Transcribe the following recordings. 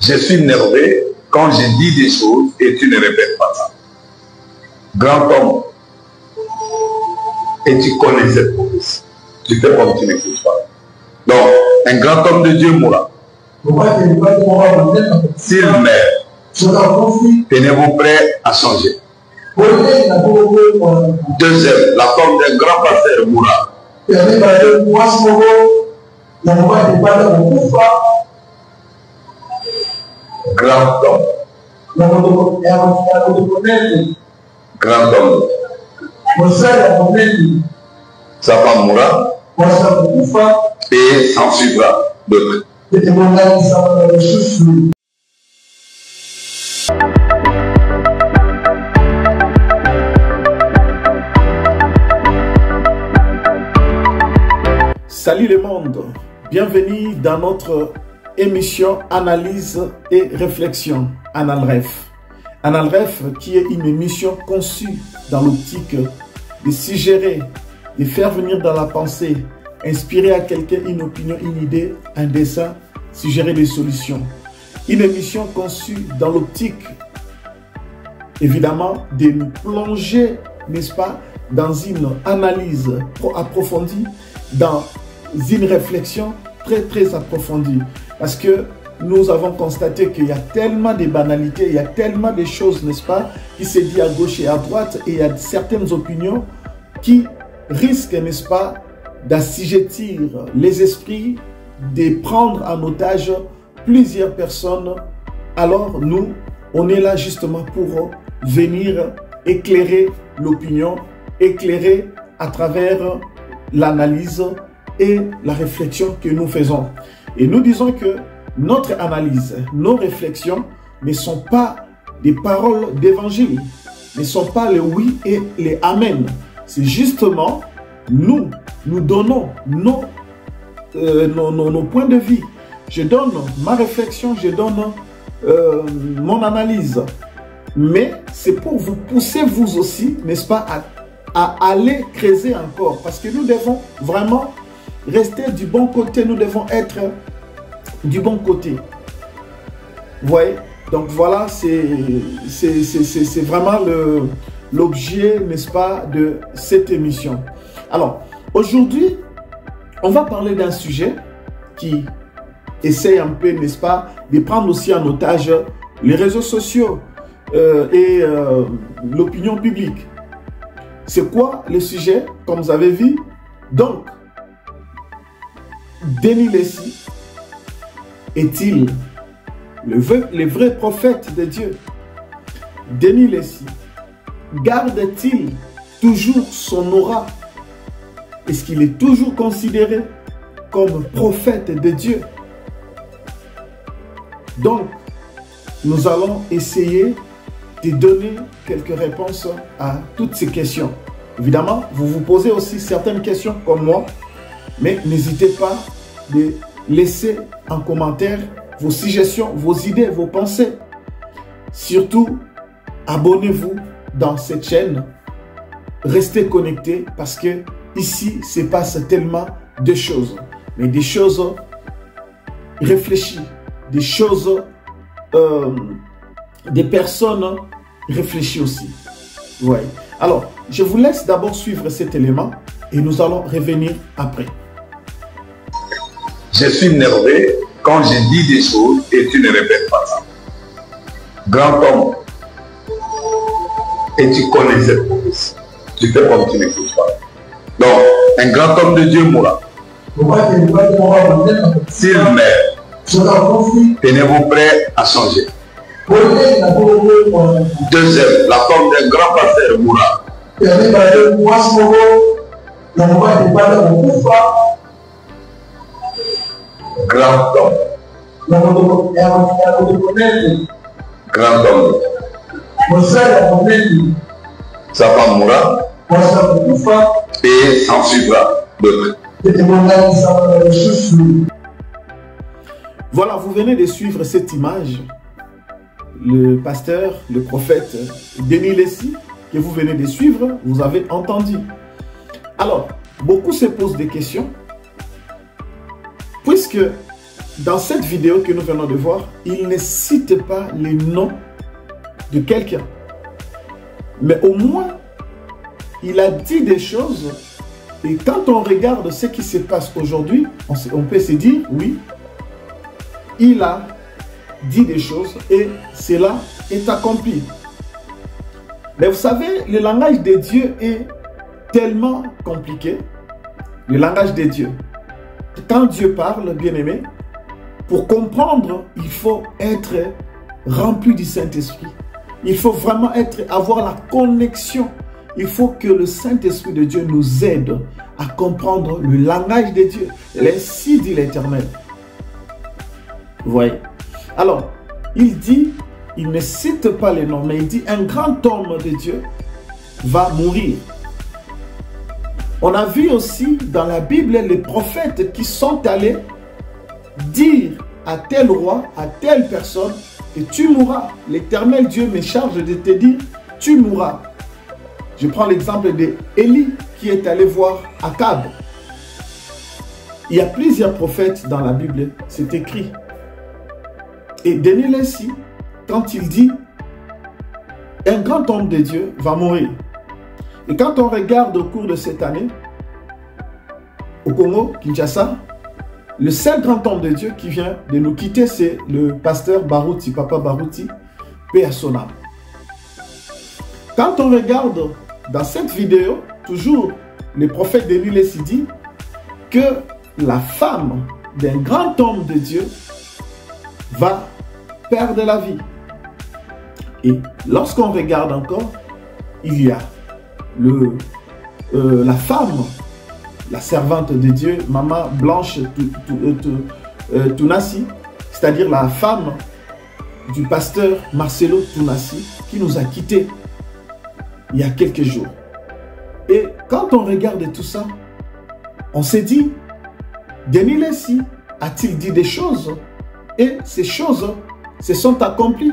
Je suis nerveux quand je dis des choses et tu ne répètes pas ça. Grand homme, et tu connais cette promesse. Tu fais comme tu n'écoutes pas. Donc, un grand homme de Dieu mourra. S'il meurt, tenez-vous prêts à changer. Deuxième, la femme d'un grand pasteur mourra. Grand homme. Grand homme. Sa femme mourra et s'en suivra d'autres. Salut le monde, bienvenue dans notre émission Analyse et Réflexion, Analref. Analref qui est une émission conçue dans l'optique de suggérer, de faire venir dans la pensée, inspirer à quelqu'un une opinion, une idée, un dessin, suggérer des solutions. Une émission conçue dans l'optique, évidemment, de nous plonger, n'est-ce pas, dans une analyse approfondie, dans une réflexion très approfondie. Parce que nous avons constaté qu'il y a tellement de banalités, il y a tellement de choses, n'est-ce pas, qui se disent à gauche et à droite, et il y a certaines opinions qui risquent, n'est-ce pas, d'assujettir les esprits, de prendre en otage plusieurs personnes. Alors nous, on est là justement pour venir éclairer l'opinion, éclairer à travers l'analyse et la réflexion que nous faisons. Et nous disons que notre analyse, nos réflexions ne sont pas des paroles d'évangile, ne sont pas les oui et les amen. C'est justement nous donnons nos points de vue. Je donne ma réflexion, je donne mon analyse. Mais c'est pour vous pousser vous aussi, n'est-ce pas, à aller creuser encore. Parce que nous devons vraiment rester du bon côté, nous devons être du bon côté. Vous voyez? Donc voilà, c'est vraiment l'objet, n'est-ce pas, de cette émission. Alors, aujourd'hui, on va parler d'un sujet qui essaie un peu, n'est-ce pas, de prendre aussi en otage les réseaux sociaux et l'opinion publique. C'est quoi le sujet, comme vous avez vu? Donc, Denis Lessi est-il le vrai prophète de Dieu? Denis Lessi garde-t-il toujours son aura? Est-ce qu'il est toujours considéré comme prophète de Dieu? Donc, nous allons essayer de donner quelques réponses à toutes ces questions. Évidemment, vous vous posez aussi certaines questions comme moi, mais n'hésitez pas de laisser en commentaire vos suggestions, vos idées, vos pensées. Surtout, abonnez-vous dans cette chaîne. Restez connectés parce que ici, se passe tellement de choses. Mais des choses réfléchies, des choses, des personnes réfléchies aussi. Ouais. Alors, je vous laisse d'abord suivre cet élément et nous allons revenir après. Je suis nerveux quand je dis des choses et tu ne répètes pas ça. Grand homme, et tu connais cette promesse. Tu fais comme tu n'écoutes pas. Donc, un grand homme de Dieu mourra. S'il meurt, tenez-vous prêts à changer. Deuxième, la femme d'un grand pasteur mourra. Grand homme. Grand homme. Sa femme mourra et s'en suivra d'autres. Voilà, vous venez de suivre cette image. Le pasteur, le prophète Denis Lessi, que vous venez de suivre, vous avez entendu. Alors, beaucoup se posent des questions, puisque dans cette vidéo que nous venons de voir, il ne cite pas les noms de quelqu'un. Mais au moins, il a dit des choses. Et quand on regarde ce qui se passe aujourd'hui, on peut se dire, oui, il a dit des choses et cela est accompli. Mais vous savez, le langage de Dieu est tellement compliqué. Le langage de Dieu. Quand Dieu parle, bien-aimé, pour comprendre, il faut être rempli du Saint-Esprit. Il faut vraiment avoir la connexion. Il faut que le Saint-Esprit de Dieu nous aide à comprendre le langage de Dieu. Ainsi dit l'Éternel. Vous voyez? Alors, il dit, il ne cite pas les noms, mais il dit, un grand homme de Dieu va mourir. On a vu aussi dans la Bible les prophètes qui sont allés dire à tel roi, à telle personne, que tu mourras. L'Éternel Dieu me charge de te dire, tu mourras. Je prends l'exemple d'Élie qui est allé voir Akab. Il y a plusieurs prophètes dans la Bible, c'est écrit. Et Denis Lessi, quand il dit, un grand homme de Dieu va mourir. Et quand on regarde au cours de cette année, au Congo, Kinshasa, le seul grand homme de Dieu qui vient de nous quitter, c'est le pasteur Barouti, Papa Barouti, paix à son âme. Quand on regarde dans cette vidéo, toujours le prophète Denis Lessi dit que la femme d'un grand homme de Dieu va perdre la vie. Et lorsqu'on regarde encore, il y a la femme, la servante de Dieu, Maman Blanche Tounassi, c'est-à-dire la femme du pasteur Marcelo Tounassi, qui nous a quittés il y a quelques jours. Et quand on regarde tout ça, on s'est dit, Denis Lessi a-t-il dit des choses? Et ces choses se sont accomplies.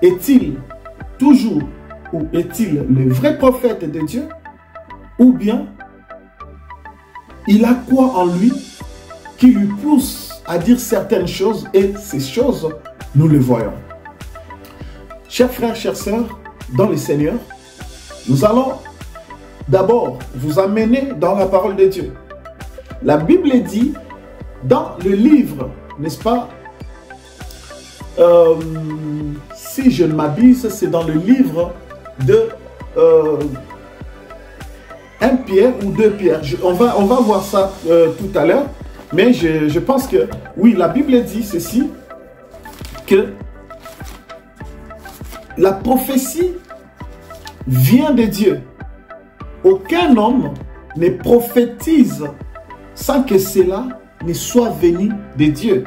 Est-il toujours, ou est-il le vrai prophète de Dieu? Ou bien, il a quoi en lui qui lui pousse à dire certaines choses, et ces choses, nous le voyons. Chers frères, chères sœurs, dans le Seigneur, nous allons d'abord vous amener dans la parole de Dieu. La Bible dit, dans le livre, n'est-ce pas, si je ne m'abuse, c'est dans le livre de 1 Pierre ou 2 Pierre. On va voir ça tout à l'heure. Mais je pense que, oui, la Bible dit ceci, que la prophétie vient de Dieu. Aucun homme ne prophétise sans que cela ne soit venu de Dieu.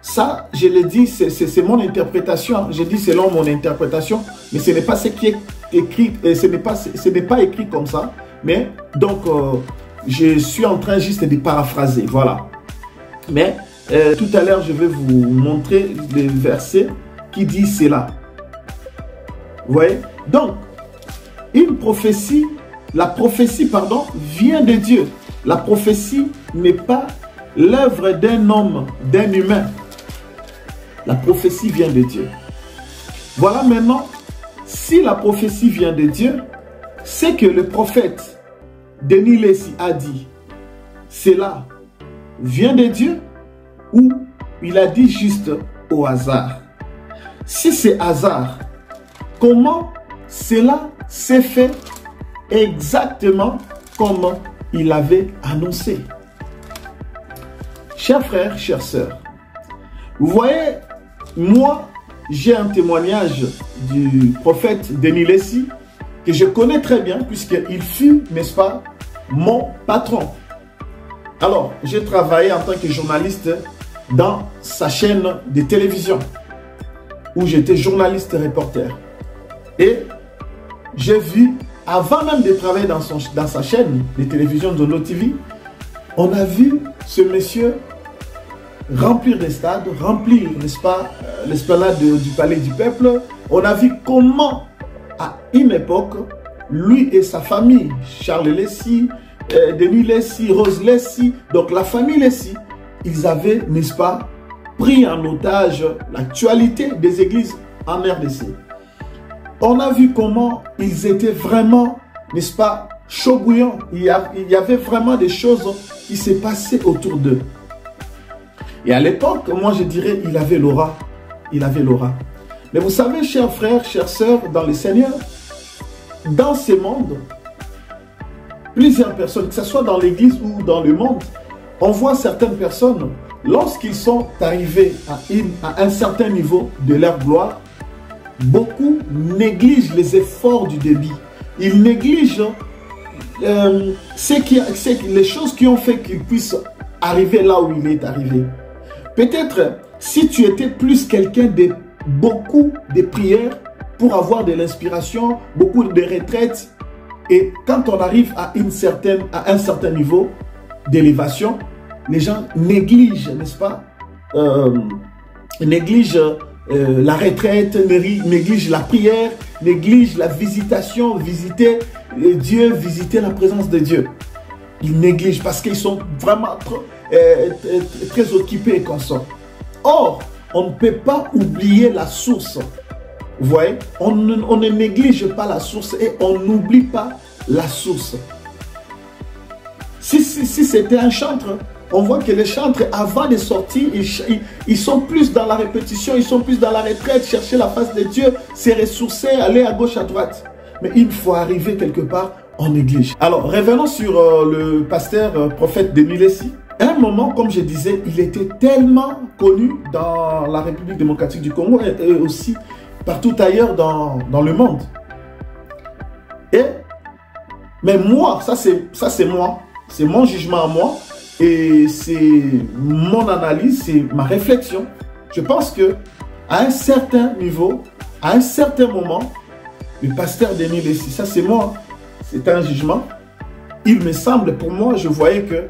Ça, je le dis, c'est mon interprétation. Je dis selon mon interprétation, mais ce n'est pas ce qui est écrit, ce n'est pas écrit comme ça. Mais donc, je suis en train juste de paraphraser, voilà. Mais tout à l'heure, je vais vous montrer les versets qui disent cela. Vous voyez? Donc, une prophétie, la prophétie, pardon, vient de Dieu. La prophétie n'est pas l'œuvre d'un homme, d'un humain. La prophétie vient de Dieu. Voilà maintenant, si la prophétie vient de Dieu, c'est que le prophète Denis Lessi a dit, cela vient de Dieu, ou il a dit juste au hasard. Si c'est hasard, comment cela s'est fait exactement comme il avait annoncé? Chers frères, chères sœurs, vous voyez, moi, j'ai un témoignage du prophète Denis Lessi que je connais très bien puisqu'il fut, n'est-ce pas, mon patron. Alors, j'ai travaillé en tant que journaliste dans sa chaîne de télévision où j'étais journaliste reporter. Et j'ai vu, avant même de travailler dans sa chaîne de télévision Zondo TV, on a vu ce monsieur remplir des stades, remplir, n'est-ce pas, l'esplanade du Palais du Peuple. On a vu comment, à une époque, lui et sa famille, Charles Lessi, Denis Lessi, Rose Lessi, donc la famille Lessi, ils avaient, n'est-ce pas, pris en otage l'actualité des églises en RDC. On a vu comment ils étaient vraiment, n'est-ce pas, chaud bouillant. Il y avait vraiment des choses qui s'est passées autour d'eux. Et à l'époque, moi je dirais, il avait l'aura. Il avait l'aura. Mais vous savez, chers frères, chères sœurs, dans le Seigneur, dans ce monde, plusieurs personnes, que ce soit dans l'église ou dans le monde, on voit certaines personnes, lorsqu'ils sont arrivés à un certain niveau de leur gloire, beaucoup négligent les efforts du début. Ils négligent les choses qui ont fait qu'ils puissent arriver là où il est arrivé. Peut-être si tu étais plus quelqu'un de beaucoup de prières pour avoir de l'inspiration, beaucoup de retraites, et quand on arrive à un certain niveau d'élévation, les gens négligent, n'est-ce pas, négligent la retraite, négligent la prière, négligent la visitation, visiter Dieu, visiter la présence de Dieu. Ils négligent parce qu'ils sont vraiment très occupés comme ça. Or, on ne peut pas oublier la source. Vous voyez, on ne néglige pas la source et on n'oublie pas la source. Si c'était un chantre, on voit que les chantres, avant de sortir, ils sont plus dans la répétition, ils sont plus dans la retraite, chercher la face de Dieu, se ressourcer, aller à gauche, à droite. Mais une fois arrivé quelque part, on néglige. Alors, revenons sur le pasteur prophète Denis Lessi. À un moment, comme je disais, il était tellement connu dans la République démocratique du Congo et aussi partout ailleurs dans le monde. Mais moi, ça c'est moi, c'est mon jugement à moi et c'est mon analyse, c'est ma réflexion. Je pense que à un certain niveau, à un certain moment, le pasteur Denis Lessi, ça c'est moi, c'est un jugement. Il me semble, pour moi, je voyais que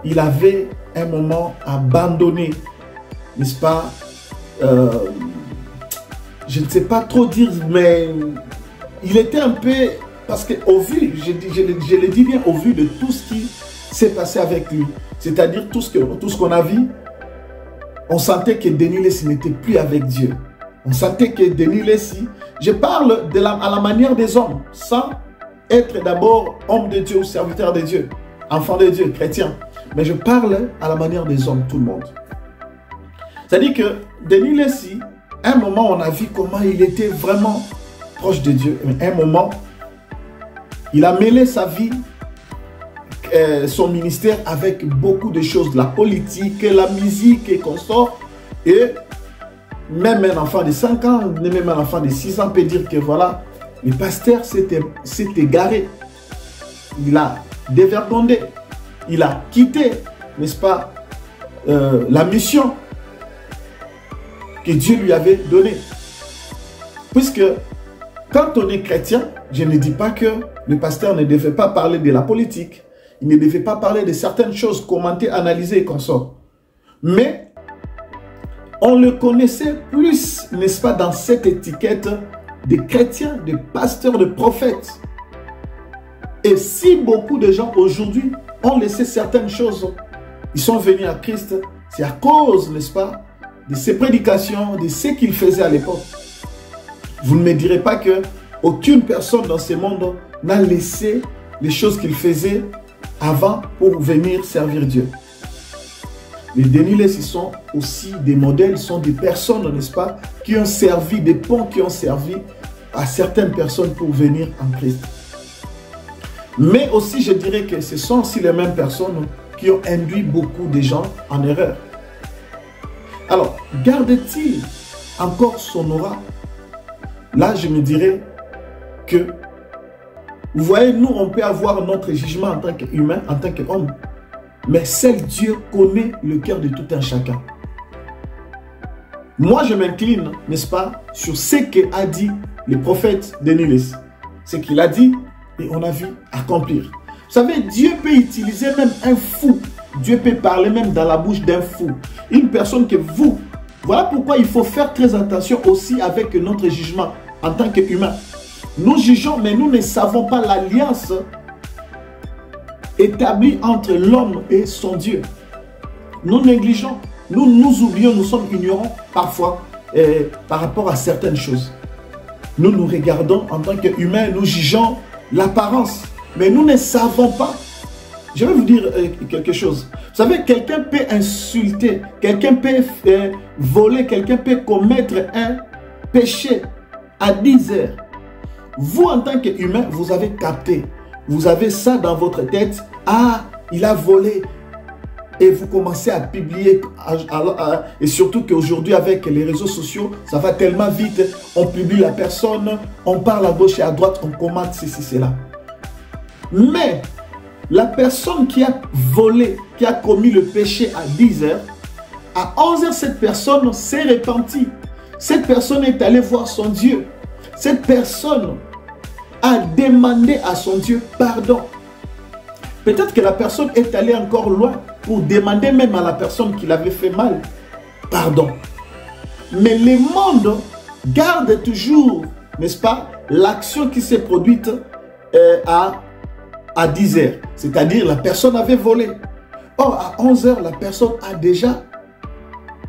il avait un moment abandonné, n'est-ce pas, je ne sais pas trop dire, mais il était un peu, parce qu'au vu, je le dis bien, au vu de tout ce qui s'est passé avec lui, c'est-à-dire tout ce qu'on a vu, on sentait que Denis Lessi n'était plus avec Dieu. On sentait que Denis Lessi, je parle à la manière des hommes, sans être d'abord homme de Dieu ou serviteur de Dieu, enfant de Dieu, chrétien. Mais je parle à la manière des hommes, tout le monde. C'est-à-dire que Denis Lessi, à un moment, on a vu comment il était vraiment proche de Dieu. Mais à un moment, il a mêlé sa vie, son ministère avec beaucoup de choses, la politique, la musique et consorts. Et même un enfant de 5 ans, même un enfant de 6 ans peut dire que voilà, le pasteur s'est égaré. Il a dévergondé. Il a quitté, n'est-ce pas, la mission que Dieu lui avait donnée. Puisque quand on est chrétien, je ne dis pas que le pasteur ne devait pas parler de la politique. Il ne devait pas parler de certaines choses, commenter, analyser et consorts. Mais on le connaissait plus, n'est-ce pas, dans cette étiquette de chrétien, de pasteur, de prophète. Et si beaucoup de gens aujourd'hui ont laissé certaines choses, ils sont venus à Christ, c'est à cause, n'est-ce pas, de ses prédications, de ce qu'il faisait à l'époque. Vous ne me direz pas que aucune personne dans ce monde n'a laissé les choses qu'il faisait avant pour venir servir Dieu. Les Denis Lessi sont aussi des modèles, sont des personnes, n'est-ce pas, qui ont servi, des ponts qui ont servi à certaines personnes pour venir en Christ. Mais aussi, je dirais que ce sont aussi les mêmes personnes qui ont induit beaucoup de gens en erreur. Alors, garde-t-il encore son aura? Là, je me dirais que, vous voyez, nous, on peut avoir notre jugement en tant qu'humain, en tant qu'homme. Mais seul Dieu connaît le cœur de tout un chacun. Moi, je m'incline, n'est-ce pas, sur ce qu'a dit le prophète Denis Lessi. Ce qu'il a dit, et on a vu accomplir. Vous savez, Dieu peut utiliser même un fou. Dieu peut parler même dans la bouche d'un fou. Une personne que vous. Voilà pourquoi il faut faire très attention aussi avec notre jugement en tant qu'humain. Nous jugeons, mais nous ne savons pas l'alliance établie entre l'homme et son Dieu. nous négligeons, nous oublions, nous sommes ignorants parfois par rapport à certaines choses. Nous regardons en tant qu'humains, nous jugeons l'apparence, mais nous ne savons pas. Je vais vous dire quelque chose. Vous savez, quelqu'un peut insulter, quelqu'un peut voler, quelqu'un peut commettre un péché à 10 heures. Vous, en tant qu'humain, vous avez capté. Vous avez ça dans votre tête. Ah, il a volé. Et vous commencez à publier. Et surtout qu'aujourd'hui, avec les réseaux sociaux, ça va tellement vite. On publie la personne, on parle à gauche et à droite, on commente ceci, cela. Mais la personne qui a volé, qui a commis le péché à 10 heures, à 11 heures, cette personne s'est repentie. Cette personne est allée voir son Dieu. Cette personne a demandé à son Dieu pardon. Peut-être que la personne est allée encore loin pour demander même à la personne qui l'avait fait mal pardon. Mais le monde garde toujours, n'est-ce pas, l'action qui s'est produite à 10 heures. C'est-à-dire la personne avait volé. Or, à 11 heures, la personne a déjà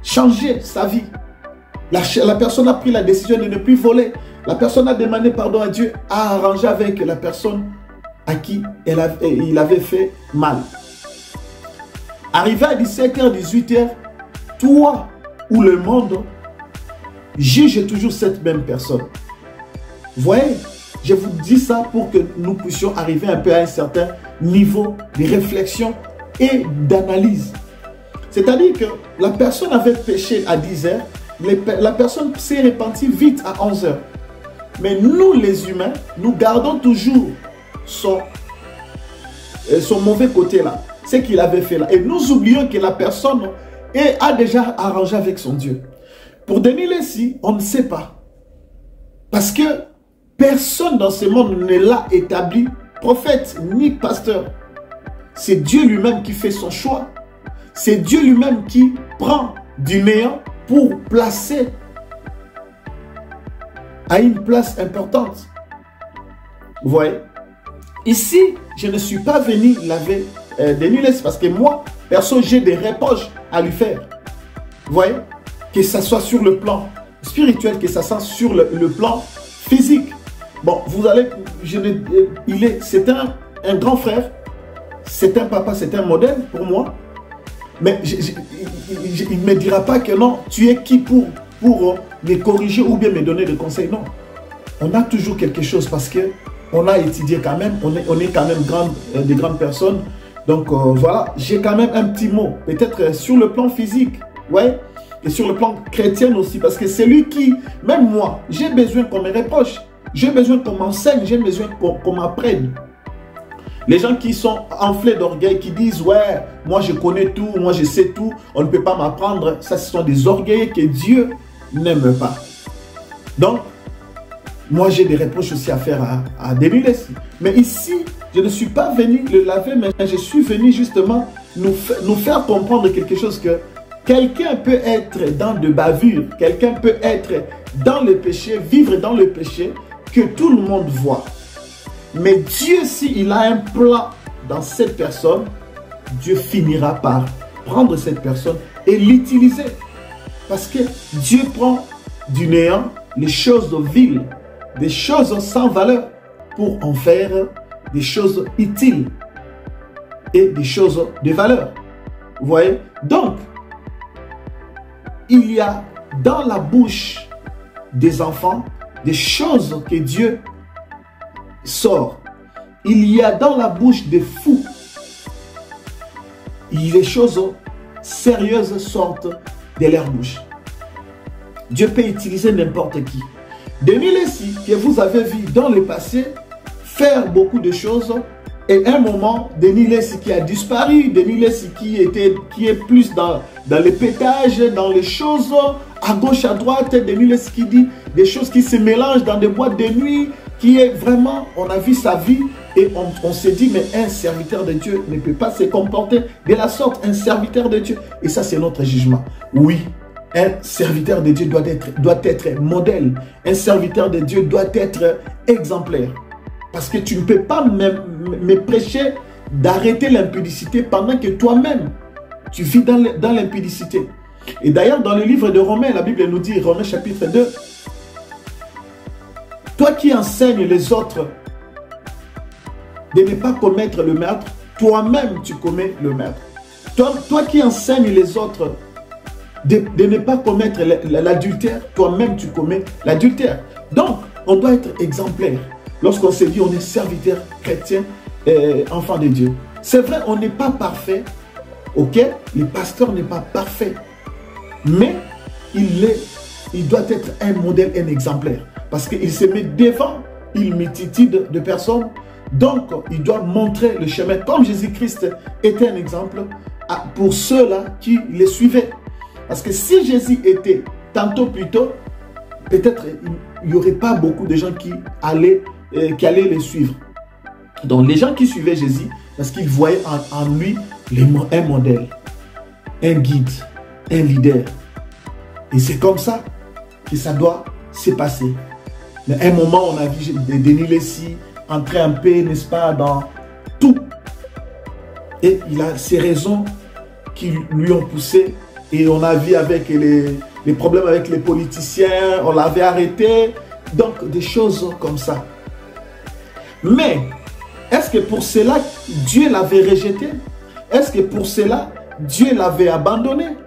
changé sa vie. La personne a pris la décision de ne plus voler. La personne a demandé pardon à Dieu, a arrangé avec la personne à qui il avait fait mal. Arrivé à 17h, 18h, toi ou le monde juge toujours cette même personne. Vous voyez, je vous dis ça pour que nous puissions arriver un peu à un certain niveau de réflexion et d'analyse. C'est-à-dire que la personne avait péché à 10 heures, la personne s'est repentie vite à 11 heures. Mais nous, les humains, nous gardons toujours son mauvais côté là, ce qu'il avait fait là. Et nous oublions que la personne a déjà arrangé avec son Dieu. Pour Denis Lacy, on ne sait pas. Parce que personne dans ce monde ne l'a établi prophète ni pasteur. C'est Dieu lui-même qui fait son choix. C'est Dieu lui-même qui prend du néant pour placer à une place importante. Vous voyez? Ici, je ne suis pas venu laver Denis Lacy parce que moi, perso, j'ai des reproches à lui faire. Vous voyez? Que ça soit sur le plan spirituel, que ça soit sur le plan physique. Bon, vous allez... C'est un grand frère. C'est un papa, c'est un modèle pour moi. Mais il ne me dira pas que non, tu es qui pour me corriger ou bien me donner des conseils. Non. On a toujours quelque chose parce qu'on a étudié quand même. On est quand même des grandes personnes. Donc voilà, j'ai quand même un petit mot. Peut-être sur le plan physique. Ouais. Et sur le plan chrétien aussi. Parce que c'est lui qui, même moi, j'ai besoin qu'on me reproche. J'ai besoin qu'on m'enseigne. J'ai besoin qu'on m'apprenne. Les gens qui sont enflés d'orgueil, qui disent « Ouais, moi je connais tout, moi je sais tout, on ne peut pas m'apprendre. » Ça, ce sont des orgueils que Dieu n'aime pas. Donc, moi j'ai des reproches aussi à faire à Denis Lacy. Mais ici, je ne suis pas venu le laver, mais je suis venu justement nous faire comprendre quelque chose que quelqu'un peut être dans de bavures, quelqu'un peut être dans le péché, vivre dans le péché, que tout le monde voit. Mais Dieu, s'il a un plan dans cette personne, Dieu finira par prendre cette personne et l'utiliser. Parce que Dieu prend du néant les choses viles, des choses sans valeur, pour en faire des choses utiles et des choses de valeur. Vous voyez? Donc, il y a dans la bouche des enfants des choses que Dieu sort. Il y a dans la bouche des fous, les choses sérieuses sortent de leur bouche. Dieu peut utiliser n'importe qui. Denis Lacy, que vous avez vu dans le passé faire beaucoup de choses, et un moment, Denis Lacy qui a disparu, Denis Lacy qui est plus dans les pétages, dans les choses à gauche, à droite, Denis Lacy qui dit des choses qui se mélangent dans des boîtes de nuit, qui est vraiment, on a vu sa vie et on s'est dit, mais un serviteur de Dieu ne peut pas se comporter de la sorte, un serviteur de Dieu. Et ça, c'est notre jugement. Oui, un serviteur de Dieu doit être modèle. Un serviteur de Dieu doit être exemplaire. Parce que tu ne peux pas me prêcher d'arrêter l'impudicité pendant que toi-même, Tu vis dans l'impudicité. Et d'ailleurs, dans le livre de Romains, la Bible nous dit, Romains chapitre 2, toi qui enseignes les autres de ne pas commettre le meurtre, toi-même tu commets le meurtre. Toi qui enseignes les autres de ne pas commettre l'adultère, toi-même tu commets l'adultère. Donc, on doit être exemplaire. Lorsqu'on se dit on est serviteur chrétien, enfant de Dieu. C'est vrai, on n'est pas parfait. Ok, le pasteur n'est pas parfait. Mais il doit être un modèle, un exemplaire. Parce qu'il se met devant une multitude de personnes. Donc, il doit montrer le chemin. Comme Jésus-Christ était un exemple pour ceux-là qui les suivaient. Parce que si Jésus était tantôt plus tôt, peut-être il n'y aurait pas beaucoup de gens qui allaient les suivre. Donc, les gens qui suivaient Jésus, parce qu'ils voyaient en lui un modèle, un guide, un leader. Et c'est comme ça que ça doit se passer. Mais à un moment, on a vu Denis Leslie entrer en paix, n'est-ce pas, dans tout. Et il a ses raisons qui lui ont poussé. Et on a vu avec les problèmes avec les politiciens, on l'avait arrêté. Donc, des choses comme ça. Mais, est-ce que pour cela, Dieu l'avait rejeté? Est-ce que pour cela, Dieu l'avait abandonné?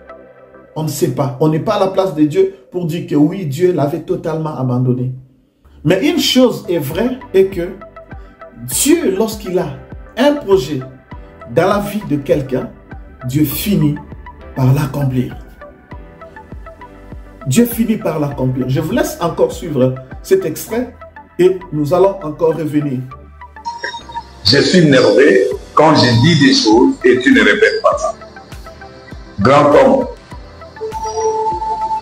On ne sait pas. On n'est pas à la place de Dieu pour dire que oui, Dieu l'avait totalement abandonné. Mais une chose est vraie, est que Dieu, lorsqu'il a un projet dans la vie de quelqu'un, Dieu finit par l'accomplir. Dieu finit par l'accomplir. Je vous laisse encore suivre cet extrait et nous allons encore revenir. Je suis énervé quand je dis des choses et tu ne répètes pas ça. Grand homme,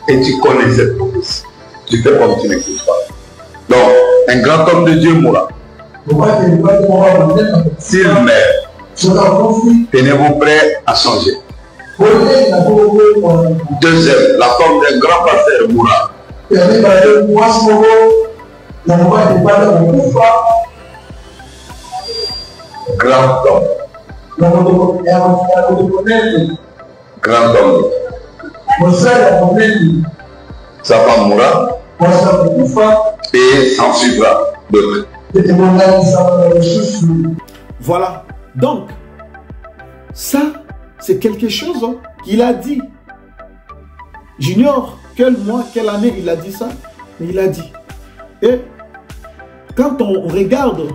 et tu connais cette promesse. Tu fais comme tu n'écoutes pas. Donc, un grand homme de Dieu mourra. S'il meurt, tenez-vous prêts à changer. Deuxième, la femme d'un grand pasteur mourra. Grand homme. Grand homme. Sa femme mourra et s'en suivra d'autres. Voilà. Donc, ça, c'est quelque chose qu'il a dit. J'ignore quel mois, quelle année il a dit ça, mais il a dit. Et quand on regarde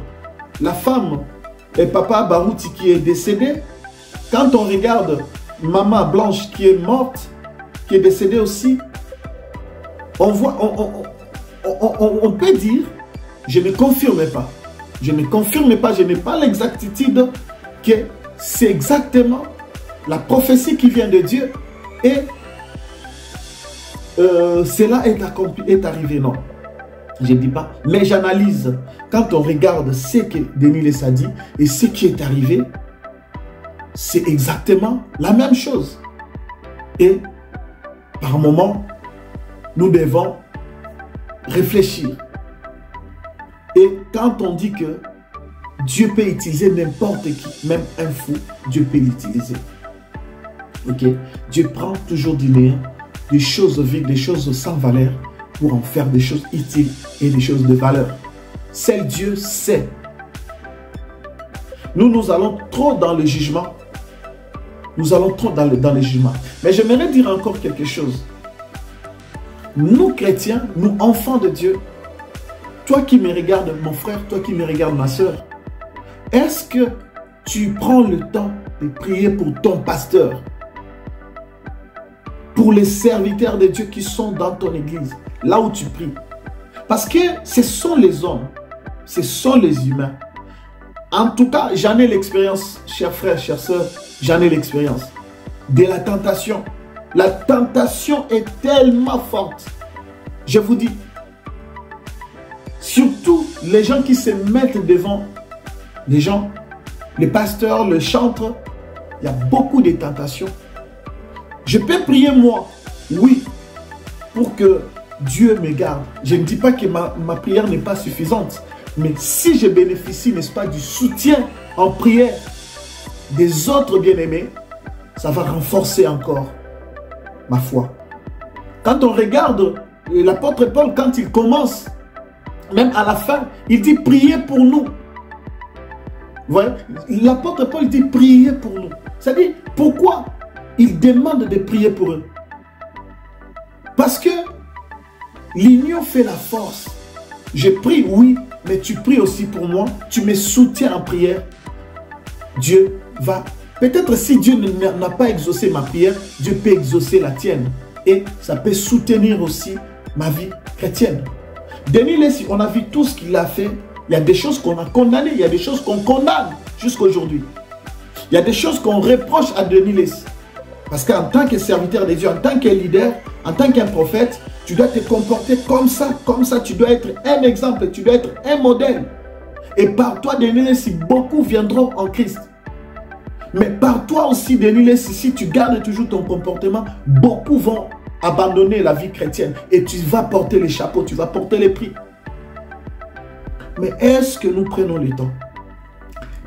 la femme et papa Barouti qui est décédé, quand on regarde maman Blanche qui est morte, qui est décédée aussi, on voit, on peut dire, je ne confirme pas. Je ne confirme pas, je n'ai pas l'exactitude que c'est exactement la prophétie qui vient de Dieu et cela est accompli, est arrivé. Non, je ne dis pas, mais j'analyse. Quand on regarde ce que Denis Leslie a dit et ce qui est arrivé, c'est exactement la même chose. Et par moment, nous devons réfléchir. Et quand on dit que Dieu peut utiliser n'importe qui, même un fou, Dieu peut l'utiliser. Ok? Dieu prend toujours du néant, des choses vides, des choses sans valeur, pour en faire des choses utiles et des choses de valeur. Seul Dieu sait. Nous allons trop dans le jugement. Nous allons trop dans le jugement. Mais j'aimerais dire encore quelque chose. Nous, chrétiens, nous, enfants de Dieu, toi qui me regardes, mon frère, toi qui me regardes, ma soeur, est-ce que tu prends le temps de prier pour ton pasteur, pour les serviteurs de Dieu qui sont dans ton église, là où tu pries? Parce que ce sont les hommes, ce sont les humains. En tout cas, j'en ai l'expérience, chers frères, chères sœurs, j'en ai l'expérience de la tentation. La tentation est tellement forte. Je vous dis, surtout les gens qui se mettent devant les gens, les pasteurs, les chantres, il y a beaucoup de tentations. Je peux prier moi, oui, pour que Dieu me garde. Je ne dis pas que ma prière n'est pas suffisante, mais si je bénéficie, n'est-ce pas, du soutien en prière des autres bien-aimés, ça va renforcer encore ma foi. Quand on regarde l'apôtre Paul, quand il commence, même à la fin, il dit priez pour nous. Vous voyez, l'apôtre Paul dit priez pour nous. C'est-à-dire, pourquoi il demande de prier pour eux? Parce que l'union fait la force. Je prie, oui, mais tu pries aussi pour moi. Tu me soutiens en prière. Dieu va... Peut-être si Dieu n'a pas exaucé ma prière, Dieu peut exaucer la tienne. Et ça peut soutenir aussi ma vie chrétienne. Denis Lessi, on a vu tout ce qu'il a fait. Il y a des choses qu'on a condamnées, il y a des choses qu'on condamne jusqu'à aujourd'hui. Il y a des choses qu'on reproche à Denis Lessi. Parce qu'en tant que serviteur de Dieu, en tant que leader, en tant qu'un prophète, tu dois te comporter comme ça, tu dois être un exemple, tu dois être un modèle. Et par toi, Denis Lessi, beaucoup viendront en Christ. Mais par toi aussi, Denis Lessi, si tu gardes toujours ton comportement, beaucoup vont abandonner la vie chrétienne. Et tu vas porter les chapeaux, tu vas porter les prix. Mais est-ce que nous prenons le temps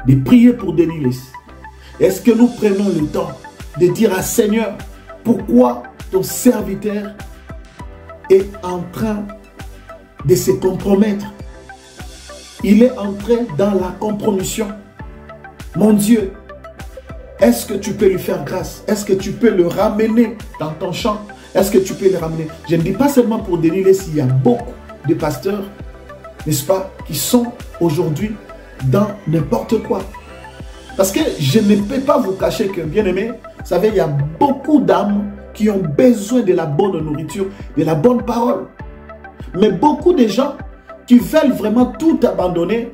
de prier pour Denis Lessi? Est-ce que nous prenons le temps de dire à Seigneur, pourquoi ton serviteur est en train de se compromettre? Il est entré dans la compromission. Mon Dieu, est-ce que tu peux lui faire grâce? Est-ce que tu peux le ramener dans ton champ? Est-ce que tu peux le ramener? Je ne dis pas seulement pour Denis Lessi, il y a beaucoup de pasteurs, n'est-ce pas, qui sont aujourd'hui dans n'importe quoi. Parce que je ne peux pas vous cacher que, bien aimé, vous savez, il y a beaucoup d'âmes qui ont besoin de la bonne nourriture, de la bonne parole. Mais beaucoup de gens qui veulent vraiment tout abandonner,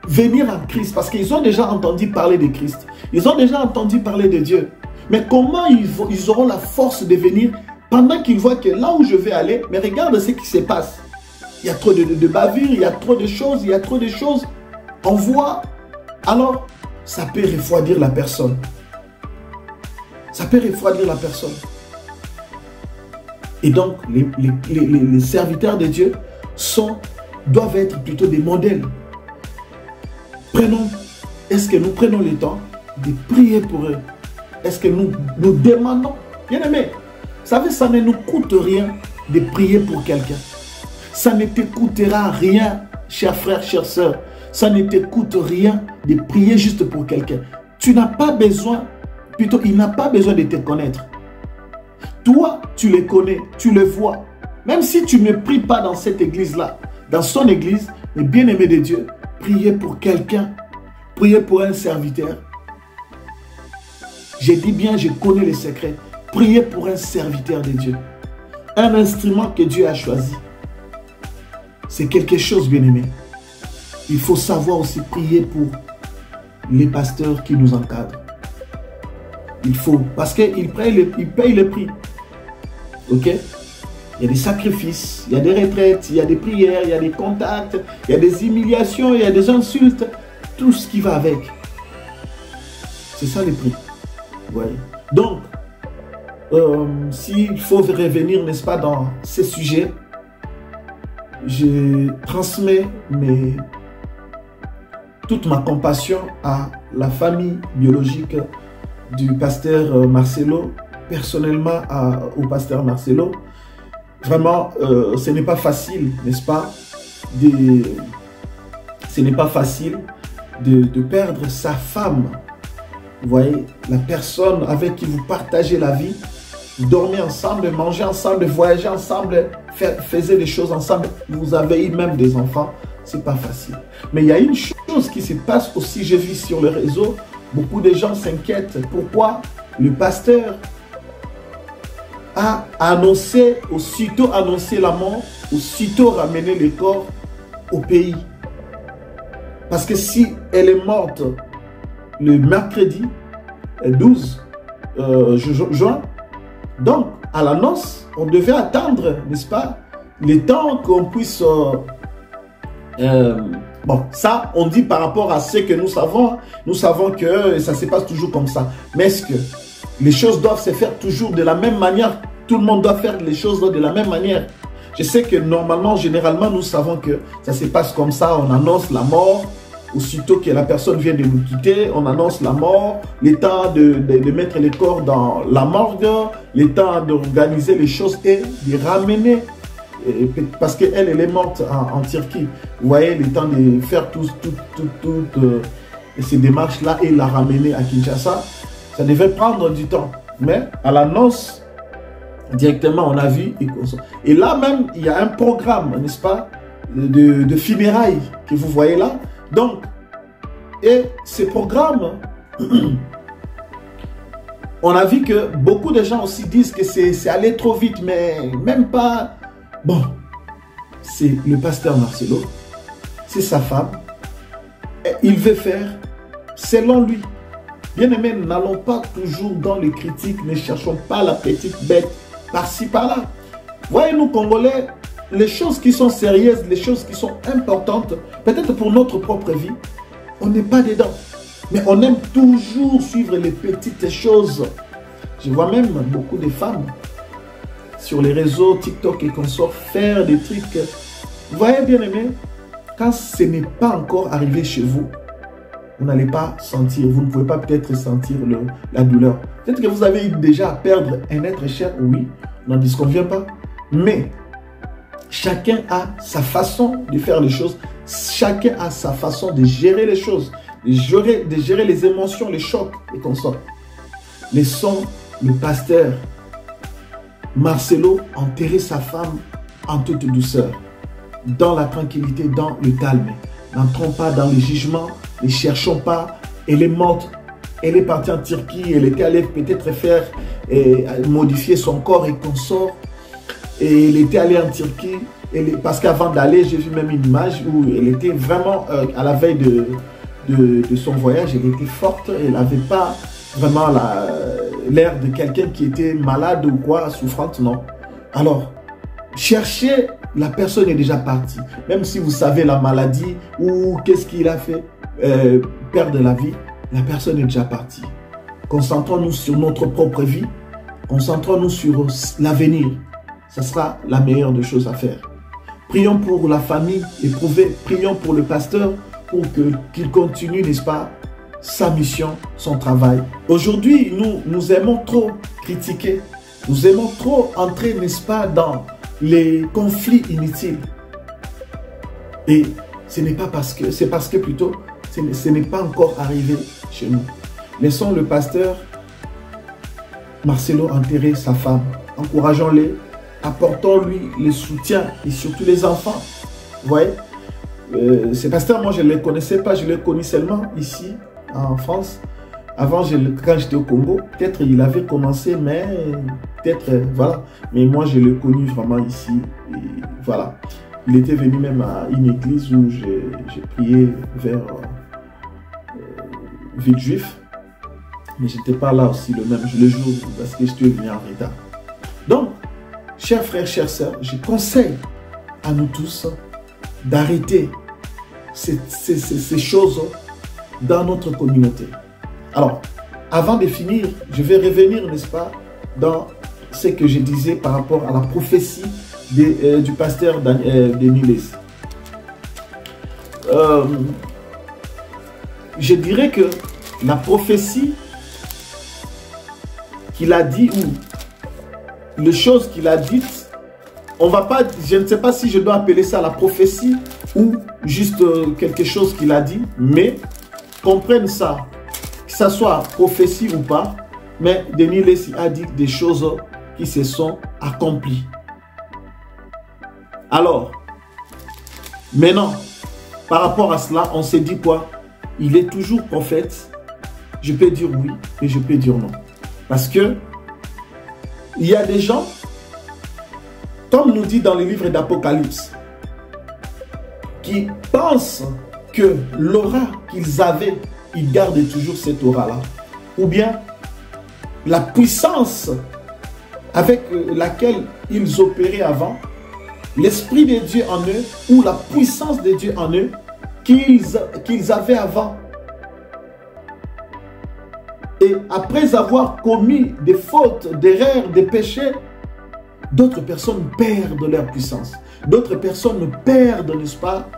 venir en Christ, parce qu'ils ont déjà entendu parler de Christ. Ils ont déjà entendu parler de Dieu. Mais comment ils auront la force de venir pendant qu'ils voient que là où je vais aller, mais regarde ce qui se passe. Il y a trop de bavures, il y a trop de choses, il y a trop de choses. On voit, alors ça peut refroidir la personne. Ça peut refroidir la personne. Et donc, les serviteurs de Dieu doivent être plutôt des modèles. Est-ce que nous prenons le temps de prier pour eux? Est-ce que nous demandons? Bien aimé, vous savez, ça ne nous coûte rien de prier pour quelqu'un. Ça ne te coûtera rien, chers frères, chères sœurs. Ça ne te coûte rien de prier juste pour quelqu'un. Tu n'as pas besoin, plutôt, il n'a pas besoin de te connaître. Toi, tu le connais, tu le vois. Même si tu ne pries pas dans cette église-là, dans son église, mais bien aimé de Dieu, priez pour quelqu'un, priez pour un serviteur. J'ai dit bien, je connais les secrets. Priez pour un serviteur de Dieu. Un instrument que Dieu a choisi. C'est quelque chose, bien aimé. Il faut savoir aussi prier pour les pasteurs qui nous encadrent. Il faut, parce qu'ils payent le prix. Ok? Il y a des sacrifices, il y a des retraites, il y a des prières, il y a des contacts, il y a des humiliations, il y a des insultes. Tout ce qui va avec. C'est ça le prix. Ouais. Donc, s'il faut revenir, n'est-ce pas, dans ces sujets, je transmets toute ma compassion à la famille biologique du pasteur Marcelo, personnellement au pasteur Marcelo. Vraiment, ce n'est pas facile, n'est-ce pas, ce n'est pas facile de perdre sa femme. Vous voyez, la personne avec qui vous partagez la vie, vous dormez ensemble, mangez ensemble, voyagez ensemble, faisiez des choses ensemble, vous avez eu même des enfants, c'est pas facile. Mais il y a une chose qui se passe aussi, je vis sur le réseau, beaucoup de gens s'inquiètent. Pourquoi le pasteur a aussitôt annoncé la mort, aussitôt ramené le corps au pays? Parce que si elle est morte le mercredi 12 juin, donc à la noce, on devait attendre, n'est-ce pas, le temps qu'on puisse... bon, ça, on dit par rapport à ce que nous savons que ça se passe toujours comme ça. Mais est-ce que les choses doivent se faire toujours de la même manière? Tout le monde doit faire les choses de la même manière. Je sais que normalement, généralement, nous savons que ça se passe comme ça. On annonce la mort aussitôt que la personne vient de nous quitter, on annonce la mort, le temps de mettre les corps dans la morgue, le temps d'organiser les choses et de ramener, parce qu'elle elle est morte en Turquie. Vous voyez, le temps de faire toutes ces démarches-là et la ramener à Kinshasa, ça devait prendre du temps. Mais à l'annonce, directement, on a vu. Et là même, il y a un programme, n'est-ce pas, de funérailles que vous voyez là. Donc, et ces programmes, on a vu que beaucoup de gens aussi disent que c'est allé trop vite, mais même pas. Bon, c'est le pasteur Marcelo, c'est sa femme, et il veut faire selon lui. Bien aimé, n'allons pas toujours dans les critiques, ne cherchons pas la petite bête par-ci, par-là. Voyez, nous, Congolais, les choses qui sont sérieuses, les choses qui sont importantes, peut-être pour notre propre vie, on n'est pas dedans. Mais on aime toujours suivre les petites choses. Je vois même beaucoup de femmes sur les réseaux TikTok et consorts faire des trucs. Vous voyez, bien aimé, quand ce n'est pas encore arrivé chez vous, vous n'allez pas sentir, vous ne pouvez pas peut-être sentir la douleur. Peut-être que vous avez déjà à perdre un être cher, oui, on n'en disconvient pas. Mais chacun a sa façon de faire les choses, chacun a sa façon de gérer les choses, de gérer les émotions, les chocs et consorts. Laissons le pasteur Marcelo enterrer sa femme en toute douceur, dans la tranquillité, dans le calme. N'entrons pas dans le jugement, ne cherchons pas. Elle est morte, elle est partie en Turquie, elle était allée peut-être faire modifier son corps et consort. Et elle était allée en Turquie, parce qu'avant d'aller, j'ai vu même une image où elle était vraiment à la veille de son voyage, elle était forte, elle n'avait pas vraiment l'air de quelqu'un qui était malade ou quoi, souffrante, non. Alors, cherchez, la personne est déjà partie. Même si vous savez la maladie ou qu'est-ce qu'il a fait perdre la vie, la personne est déjà partie. Concentrons-nous sur notre propre vie, concentrons-nous sur l'avenir. Ce sera la meilleure des choses à faire. Prions pour la famille éprouvée, prions pour le pasteur pour qu'il continue, n'est-ce pas, sa mission, son travail. Aujourd'hui, nous aimons trop critiquer, nous aimons trop entrer, n'est-ce pas, dans les conflits inutiles. Et ce n'est pas parce que, c'est parce que plutôt, ce n'est pas encore arrivé chez nous. Laissons le pasteur Marcelo enterrer sa femme. Encourageons-les, apportons-lui le soutien et surtout les enfants. Vous voyez, ces pasteurs, moi je ne les connaissais pas, je les connais seulement ici en France. Avant, quand j'étais au Congo, peut-être il avait commencé, mais peut-être, voilà. Mais moi, je l'ai connu vraiment ici. Et voilà. Il était venu même à une église où j'ai prié vers Vite Juif. Mais je n'étais pas là aussi le jour parce que j'étais venu en retard. Donc, chers frères, chères sœurs, je conseille à nous tous d'arrêter ces choses dans notre communauté. Alors, avant de finir, je vais revenir, n'est-ce pas, dans ce que je disais par rapport à la prophétie du pasteur Denis Lacy. Je dirais que la prophétie qu'il a dit, ou les choses qu'il a dites, on va pas, je ne sais pas si je dois appeler ça la prophétie ou juste quelque chose qu'il a dit, mais comprennent ça, que ça soit prophétie ou pas, mais Denis Lacy a dit des choses qui se sont accomplies. Alors, maintenant, par rapport à cela, on s'est dit quoi? Il est toujours prophète. Je peux dire oui et je peux dire non. Parce que il y a des gens, comme nous dit dans le livre d'Apocalypse, qui pensent que l'aura qu'ils avaient, ils gardent toujours cette aura-là. Ou bien la puissance avec laquelle ils opéraient avant, l'Esprit de Dieu en eux, ou la puissance de Dieu en eux, qu'ils avaient avant. Et après avoir commis des fautes, des erreurs, des péchés, d'autres personnes perdent leur puissance. D'autres personnes perdent, n'est-ce pas,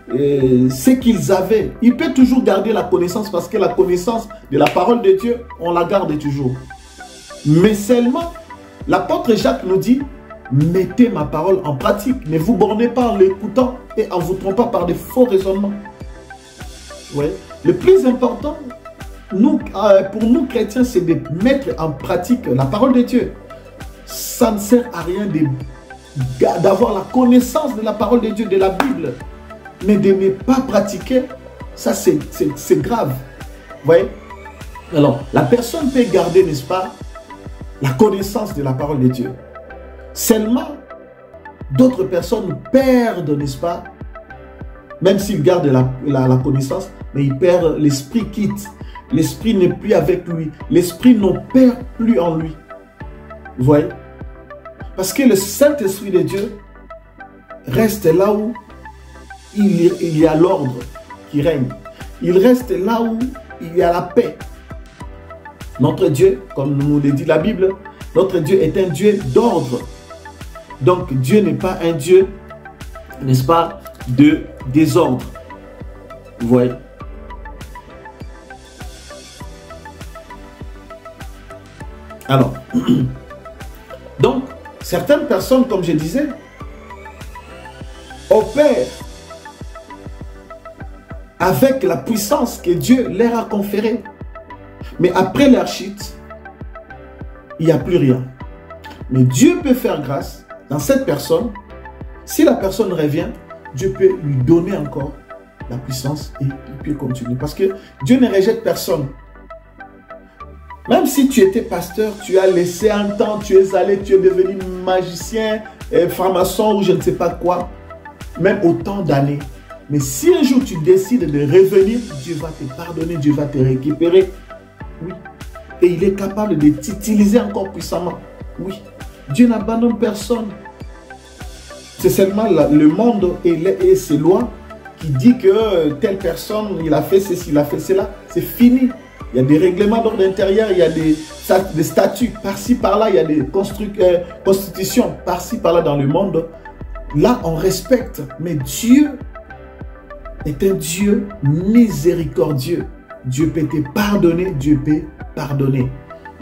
ce qu'ils avaient. Il peut toujours garder la connaissance parce que la connaissance de la parole de Dieu, on la garde toujours. Mais seulement, l'apôtre Jacques nous dit, mettez ma parole en pratique. Ne vous bornez pas en l'écoutant et en vous trompant par des faux raisonnements. Ouais. Le plus important, pour nous chrétiens, c'est de mettre en pratique la parole de Dieu. Ça ne sert à rien d'avoir la connaissance de la parole de Dieu, de la Bible, mais de ne pas pratiquer, ça c'est grave. Vous voyez? Alors, la personne peut garder, n'est-ce pas, la connaissance de la parole de Dieu. Seulement, d'autres personnes perdent, n'est-ce pas, même s'ils gardent la connaissance, mais ils perdent, l'esprit quitte. L'esprit n'est plus avec lui. L'esprit n'opère plus en lui. Vous voyez? Parce que le Saint-Esprit de Dieu reste là où il y a l'ordre qui règne. Il reste là où il y a la paix. Notre Dieu, comme nous le dit la Bible, notre Dieu est un Dieu d'ordre. Donc Dieu n'est pas un Dieu, n'est-ce pas, de désordre. Vous voyez? Alors, donc, certaines personnes, comme je disais, opèrent avec la puissance que Dieu leur a conférée. Mais après leur chute, il n'y a plus rien. Mais Dieu peut faire grâce dans cette personne. Si la personne revient, Dieu peut lui donner encore la puissance et il peut continuer. Parce que Dieu ne rejette personne. Même si tu étais pasteur, tu as laissé un temps, tu es allé, tu es devenu magicien, franc-maçon ou je ne sais pas quoi, même autant d'années. Mais si un jour tu décides de revenir, Dieu va te pardonner, Dieu va te récupérer. Oui. Et il est capable de t'utiliser encore puissamment. Oui. Dieu n'abandonne personne. C'est seulement le monde et ses lois qui dit que telle personne, il a fait ceci, il a fait cela. C'est fini. Il y a des règlements d'ordre intérieur, il y a des statuts par-ci, par-là, il y a des constitutions par-ci, par-là dans le monde. Là, on respecte. Mais Dieu est un Dieu miséricordieux. Dieu peut te pardonner, Dieu peut pardonner.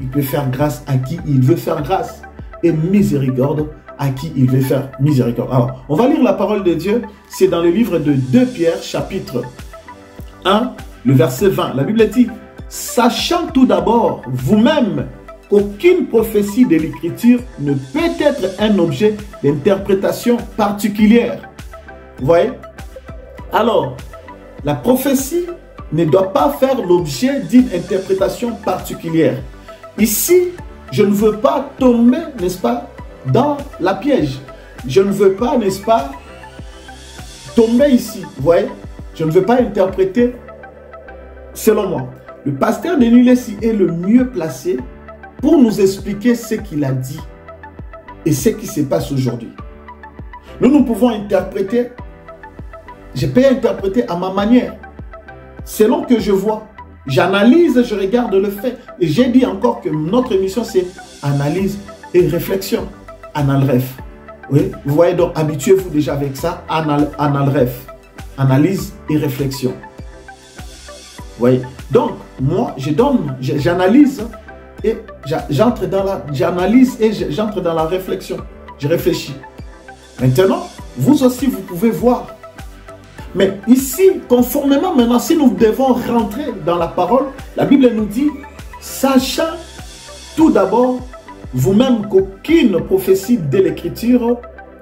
Il peut faire grâce à qui il veut faire grâce. Et miséricorde à qui il veut faire miséricorde. Alors, on va lire la parole de Dieu. C'est dans le livre de 2 Pierre, chapitre 1, le verset 20. La Bible dit, sachant tout d'abord, vous-même, qu'aucune prophétie de l'Écriture ne peut être un objet d'interprétation particulière. Vous voyez? Alors, la prophétie ne doit pas faire l'objet d'une interprétation particulière. Ici, je ne veux pas tomber, n'est-ce pas, dans la piège. Je ne veux pas, n'est-ce pas, tomber ici. Vous voyez? Je ne veux pas interpréter selon moi. Le pasteur Denis Lessi est le mieux placé pour nous expliquer ce qu'il a dit et ce qui se passe aujourd'hui. Nous pouvons interpréter, je peux interpréter à ma manière, selon que je vois. J'analyse, je regarde le fait. Et j'ai dit encore que notre mission, c'est analyse et réflexion. Analref. Oui, vous voyez, donc habituez-vous déjà avec ça. Analref. Analyse et réflexion. Vous voyez. Donc, moi, j'analyse et j'entre dans la réflexion. Je réfléchis. Maintenant, vous aussi, vous pouvez voir. Mais ici, conformément maintenant, si nous devons rentrer dans la parole, la Bible nous dit, sachant tout d'abord, vous-même qu'aucune prophétie de l'Écriture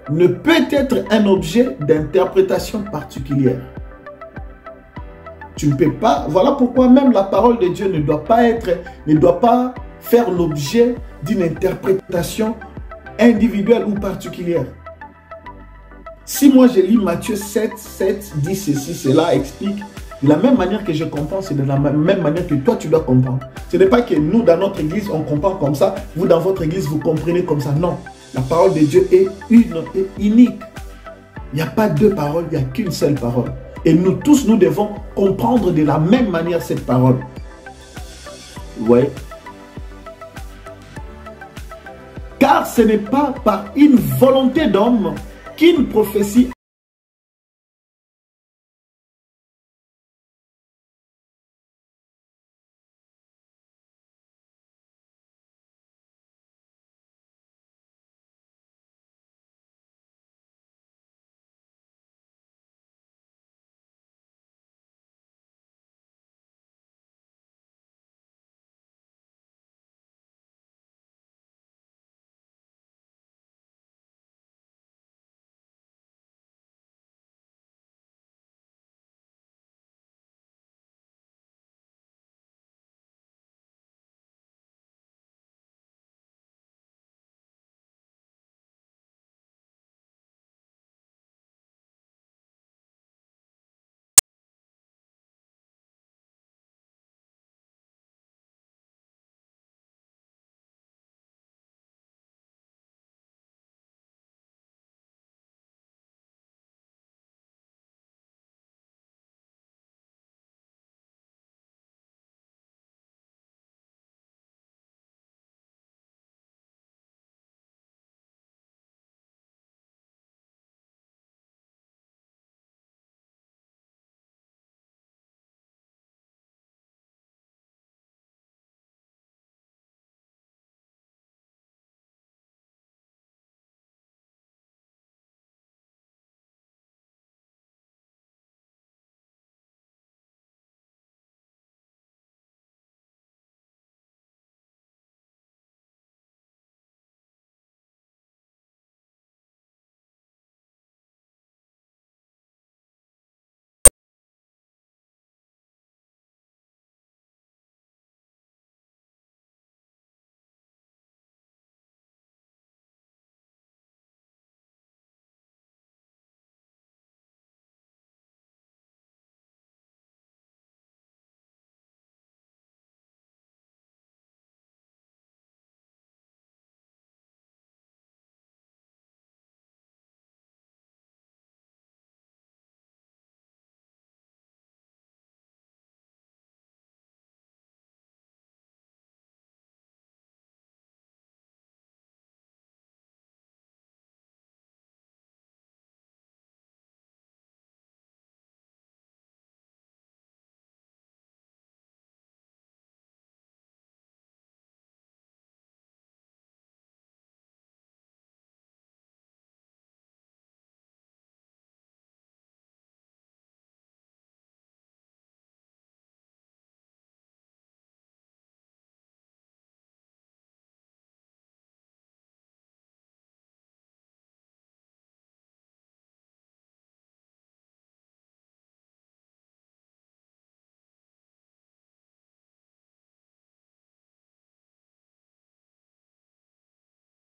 ne peut être un objet d'interprétation particulière. Tu ne peux pas, voilà pourquoi même la parole de Dieu ne doit pas faire l'objet d'une interprétation individuelle ou particulière. Si moi je lis Matthieu 7, dit ceci, cela explique, de la même manière que je comprends, c'est de la même manière que toi tu dois comprendre. Ce n'est pas que nous dans notre église on comprend comme ça, vous dans votre église vous comprenez comme ça. Non, la parole de Dieu est une et unique. Il n'y a pas deux paroles, il n'y a qu'une seule parole. Et nous tous, nous devons comprendre de la même manière cette parole. Vous voyez? Car ce n'est pas par une volonté d'homme qu'une prophétie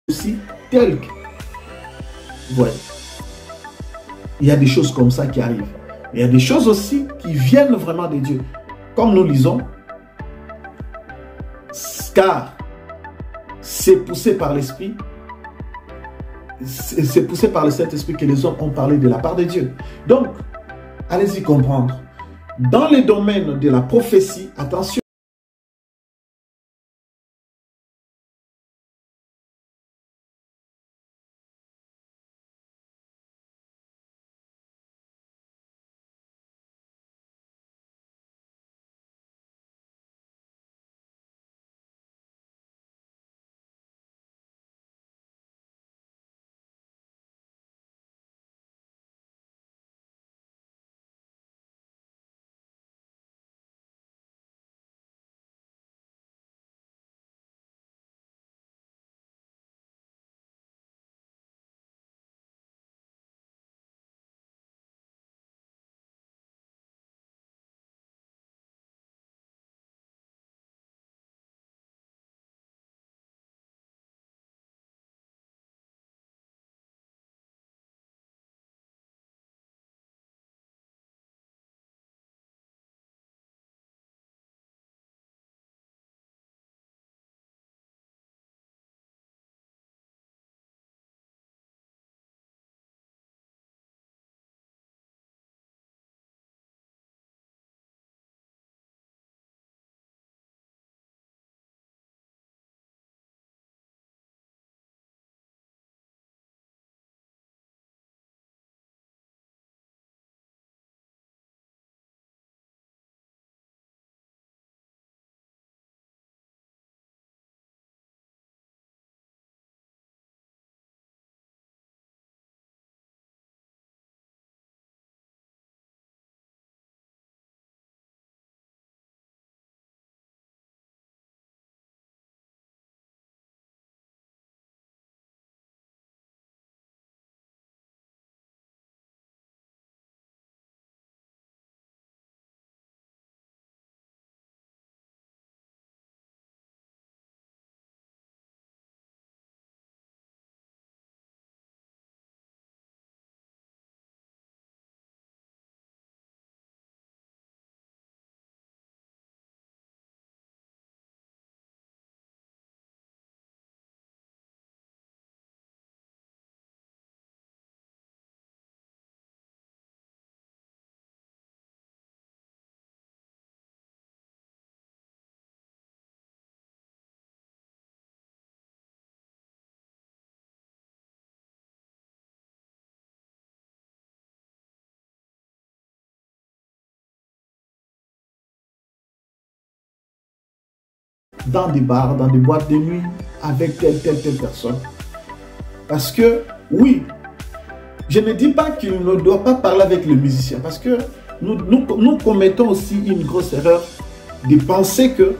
aussi tel que... Ouais. Il y a des choses comme ça qui arrivent. Il y a des choses aussi qui viennent vraiment de Dieu. Comme nous lisons, car c'est poussé par l'Esprit, c'est poussé par le Saint-Esprit que les hommes ont parlé de la part de Dieu. Donc, allez-y comprendre. Dans les domaines de la prophétie, attention, dans des bars, dans des boîtes de nuit, avec telle personne. Parce que, oui, je ne dis pas qu'il ne doit pas parler avec le musicien, parce que nous commettons aussi une grosse erreur de penser que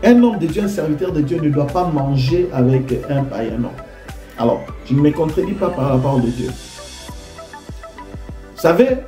un homme de Dieu, un serviteur de Dieu ne doit pas manger avec un païen. Non. Alors, je ne me contredis pas par la parole de Dieu. Vous savez,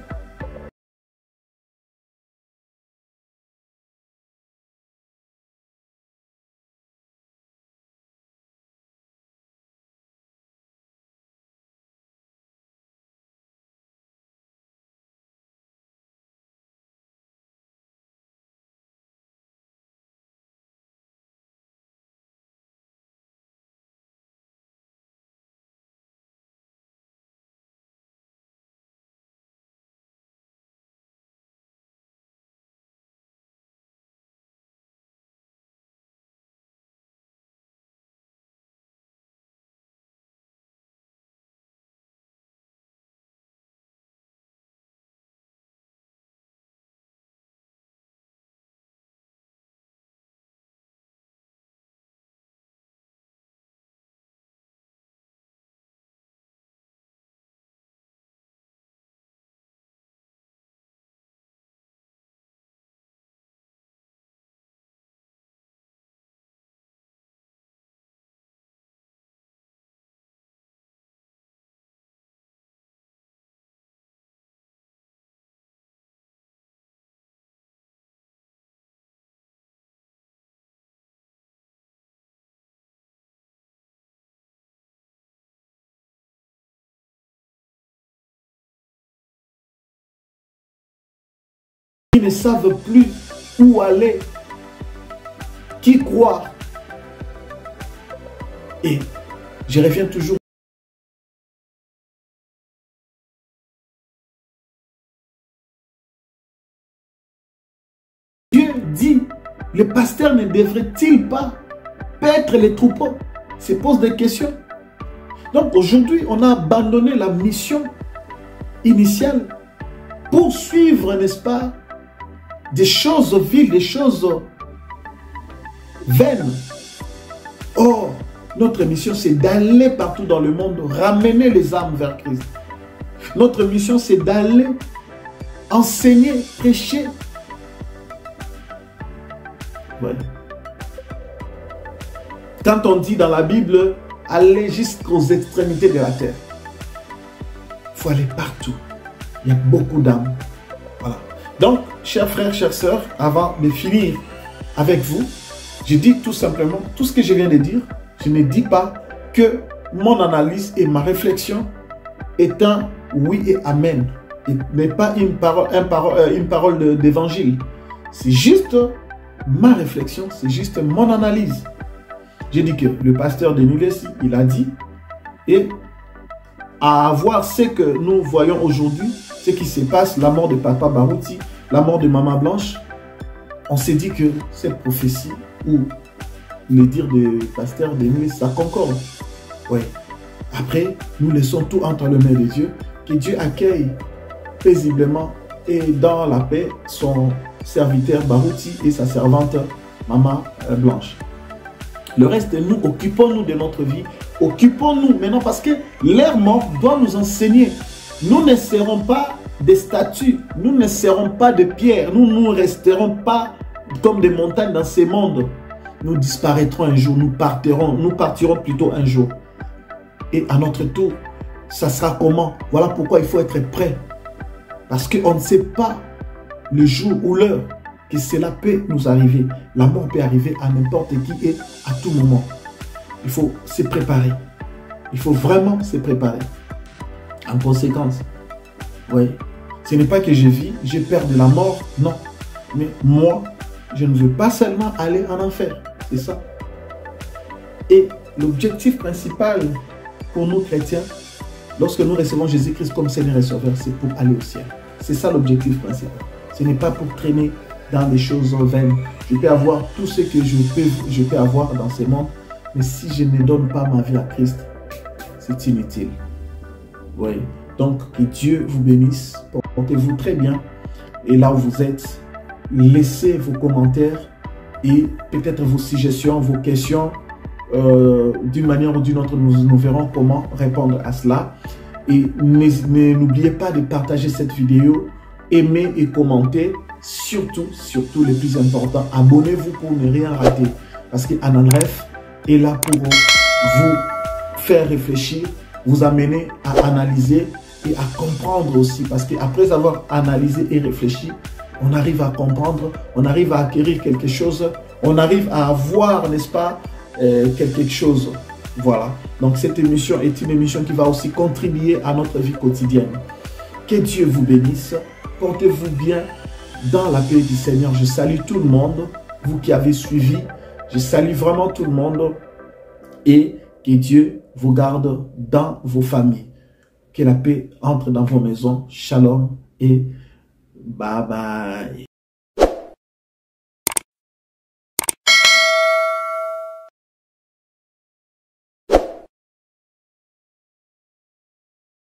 Ils ne savent plus où aller, qui croire. Et je reviens toujours. Dieu dit, le pasteur ne devrait-il pas paître les troupeaux? Se pose des questions. Donc aujourd'hui, on a abandonné la mission initiale pour suivre, n'est-ce pas, des choses viles, des choses vaines. Or, notre mission, c'est d'aller partout dans le monde, ramener les âmes vers Christ. Notre mission, c'est d'aller enseigner, prêcher. Ouais. Quand on dit dans la Bible, aller jusqu'aux extrémités de la terre, il faut aller partout. Il y a beaucoup d'âmes. Voilà. Donc, chers frères, chères sœurs, avant de finir avec vous, je dis tout simplement, tout ce que je viens de dire, je ne dis pas que mon analyse et ma réflexion est un oui et amen. Il n'est pas une parole d'évangile. C'est juste ma réflexion, c'est juste mon analyse. J'ai dit que le pasteur de Nulesi, il a dit, et à voir ce que nous voyons aujourd'hui, ce qui se passe, la mort de Papa Barouti, la mort de Maman Blanche, on s'est dit que cette prophétie, ou le dire du pasteur de Nulesi, ça concorde. Ouais. Après, nous laissons tout entre les mains de Dieu, que Dieu accueille paisiblement et dans la paix son serviteur Barouti et sa servante Maman Blanche. Le reste, nous, occupons-nous de notre vie. Occupons-nous maintenant parce que l'ère morte doit nous enseigner. Nous ne serons pas des statues. Nous ne serons pas de pierres. Nous ne resterons pas comme des montagnes dans ce monde. Nous disparaîtrons un jour. Nous partirons plutôt un jour. Et à notre tour, ça sera comment? Voilà pourquoi il faut être prêt. Parce qu'on ne sait pas le jour ou l'heure que cela peut nous arriver. La mort peut arriver à n'importe qui et à tout moment. Il faut se préparer. Il faut vraiment se préparer. En conséquence, oui, ce n'est pas que je vis, j'ai peur de la mort, non. Mais moi, je ne veux pas seulement aller en enfer. C'est ça. Et l'objectif principal pour nous chrétiens, lorsque nous recevons Jésus-Christ comme Seigneur et Sauveur, c'est pour aller au ciel. C'est ça l'objectif principal. Ce n'est pas pour traîner dans des choses vaines. Je peux avoir tout ce que je peux avoir dans ce monde, mais si je ne donne pas ma vie à Christ, c'est inutile. Oui. Donc, que Dieu vous bénisse. Portez-vous très bien. Et là où vous êtes, laissez vos commentaires et peut-être vos suggestions, vos questions. D'une manière ou d'une autre, nous verrons comment répondre à cela. Et n'oubliez pas de partager cette vidéo, aimer et commenter. Surtout le plus important, abonnez-vous pour ne rien rater. Parce que Ananref est là pour vous faire réfléchir, vous amener à analyser et à comprendre aussi. Parce qu'après avoir analysé et réfléchi, on arrive à comprendre, on arrive à acquérir quelque chose, on arrive à avoir, n'est-ce pas, quelque chose. Voilà. Donc cette émission est une émission qui va aussi contribuer à notre vie quotidienne. Que Dieu vous bénisse. Portez-vous bien dans la paix du Seigneur. Je salue tout le monde, vous qui avez suivi. Je salue vraiment tout le monde. Et que Dieu vous garde dans vos familles. Que la paix entre dans vos maisons. Shalom et bye bye.